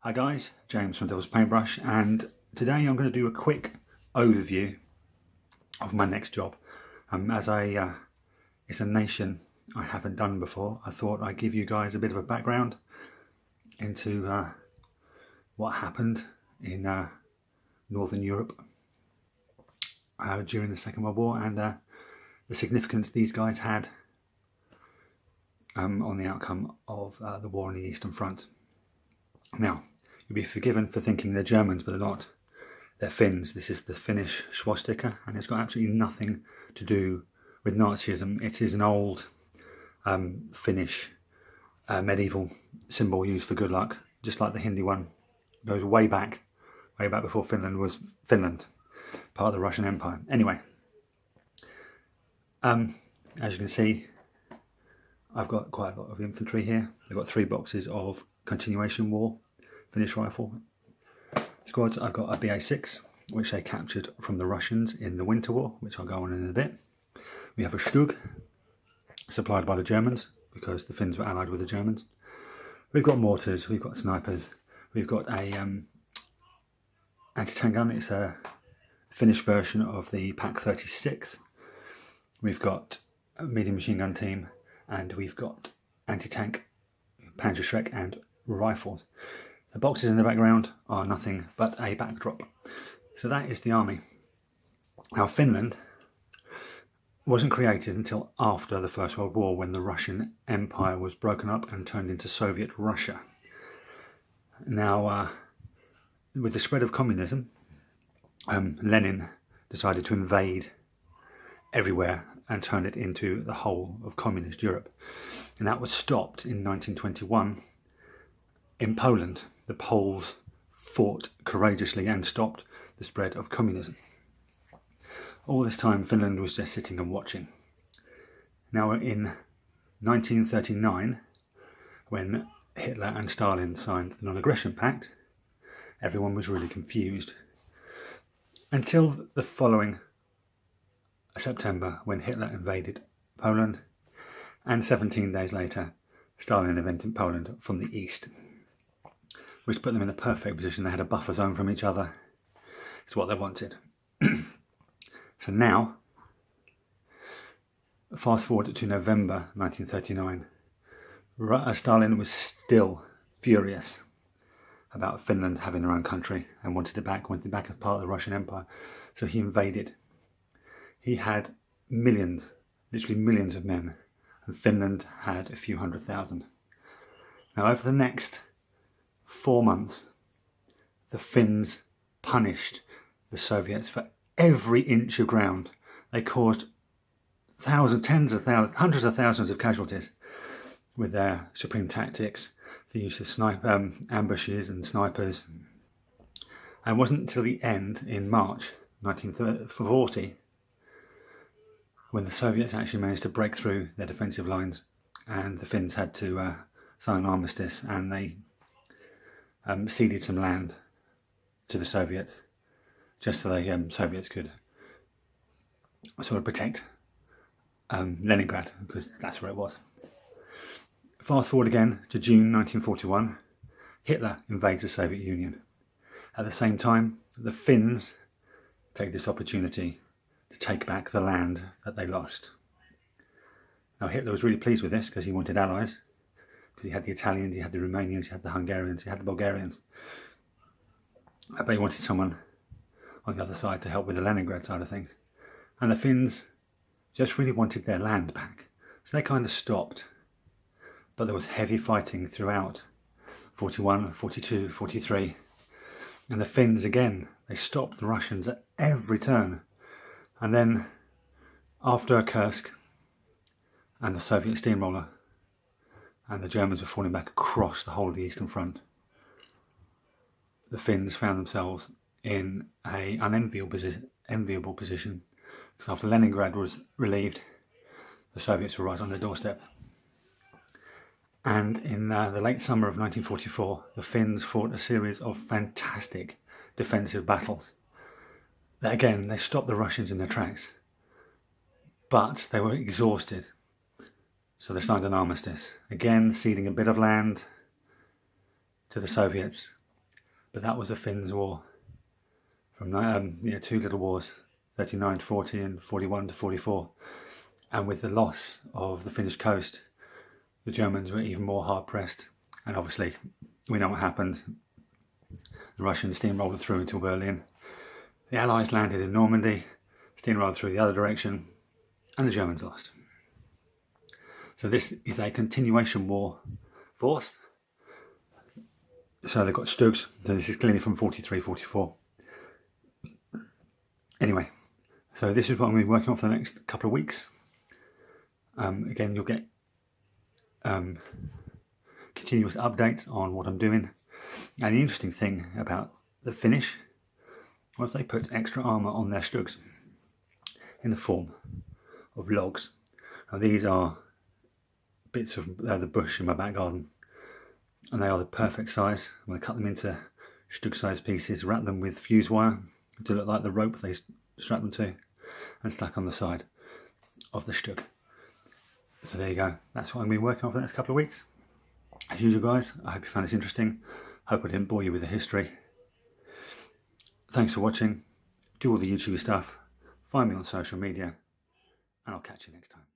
Hi guys, James from Devil's Paintbrush, and today I'm going to do a quick overview of my next job. It's a nation I haven't done before. I thought I'd give you guys a bit of a background into what happened in Northern Europe during the Second World War, and the significance these guys had on the outcome of the war on the Eastern Front. Now, you'll be forgiven for thinking they're Germans, but they're not. They're Finns. This is the Finnish swastika, and it's got absolutely nothing to do with Nazism. It is an old Finnish medieval symbol used for good luck, just like the Hindi one. It goes way back before Finland was Finland, part of the Russian Empire. Anyway, as you can see, I've got quite a lot of infantry here. I've got 3 boxes of continuation war Finnish rifle squads. I've got a BA6, which they captured from the Russians in the Winter War, which I'll go on in a bit. We have a Stug, supplied by the Germans, because the Finns were allied with the Germans. We've got mortars, we've got snipers, we've got a anti-tank gun. It's a Finnish version of the Pak 36. We've got a medium machine gun team, and we've got anti-tank Panzerschreck and rifles. The boxes in the background are nothing but a backdrop. So that is the army. Now, Finland wasn't created until after the First World War, when the Russian Empire was broken up and turned into Soviet Russia. Now, with the spread of communism, Lenin decided to invade everywhere and turn it into the whole of communist Europe. And that was stopped in 1921 in Poland. The Poles fought courageously and stopped the spread of communism. All this time, Finland was just sitting and watching. Now, in 1939, when Hitler and Stalin signed the Non-Aggression Pact, everyone was really confused. Until the following September, when Hitler invaded Poland, and 17 days later, Stalin invaded Poland from the east, which put them in the perfect position. They had a buffer zone from each other. It's what they wanted. So now, fast forward to November 1939, Stalin was still furious about Finland having their own country and wanted it back as part of the Russian Empire. So he invaded. He had millions, literally millions of men, and Finland had a few 100,000. Now, over the next 4 months, the Finns punished the Soviets for every inch of ground. They caused tens of thousands, hundreds of thousands of casualties with their supreme tactics, the use of ambushes and snipers. And it wasn't until the end, in March 1940, when the Soviets actually managed to break through their defensive lines, and the Finns had to sign an armistice, and they ceded some land to the Soviets, just so the Soviets could sort of protect Leningrad, because that's where it was. Fast forward again to June 1941, Hitler invades the Soviet Union. At the same time, the Finns take this opportunity to take back the land that they lost. Now, Hitler was really pleased with this, because he wanted allies, because he had the Italians, he had the Romanians, he had the Hungarians, he had the Bulgarians. But he wanted someone on the other side to help with the Leningrad side of things. And the Finns just really wanted their land back. So they kind of stopped. But there was heavy fighting throughout 41, 42, 43. And the Finns, again, they stopped the Russians at every turn. And then, after Kursk and the Soviet steamroller, and the Germans were falling back across the whole of the Eastern Front, the Finns found themselves in an unenviable position, because after Leningrad was relieved, the Soviets were right on their doorstep. And in the late summer of 1944, the Finns fought a series of fantastic defensive battles. Again, they stopped the Russians in their tracks, but they were exhausted. So they signed an armistice, again ceding a bit of land to the Soviets, But that was the Finns' war from 2 little wars, 39 to 40 and 41 to 44. And with the loss of the Finnish coast, the Germans were even more hard pressed. And obviously, we know what happened. The Russians steamrolled through into Berlin. The Allies landed in Normandy, steamrolled through the other direction, and the Germans lost. So this is a continuation war force. So they've got Stugs. So this is clearly from 43, 44. Anyway, so this is what I'm going to be working on for the next couple of weeks. Again, you'll get continuous updates on what I'm doing. And the interesting thing about the Finnish was they put extra armour on their Stugs in the form of logs. Now these are bits of the bush in my back garden, and they are the perfect size. I'm going to cut them into Stug sized pieces, wrap them with fuse wire to look like the rope they strap them to, and stuck on the side of the Stug. So there you go, that's what I'm going to be working on for the next couple of weeks. As usual guys, I hope you found this interesting. Hope I didn't bore you with the history. Thanks for watching. Do all the YouTube stuff. Find me on social media, and I'll catch you next time.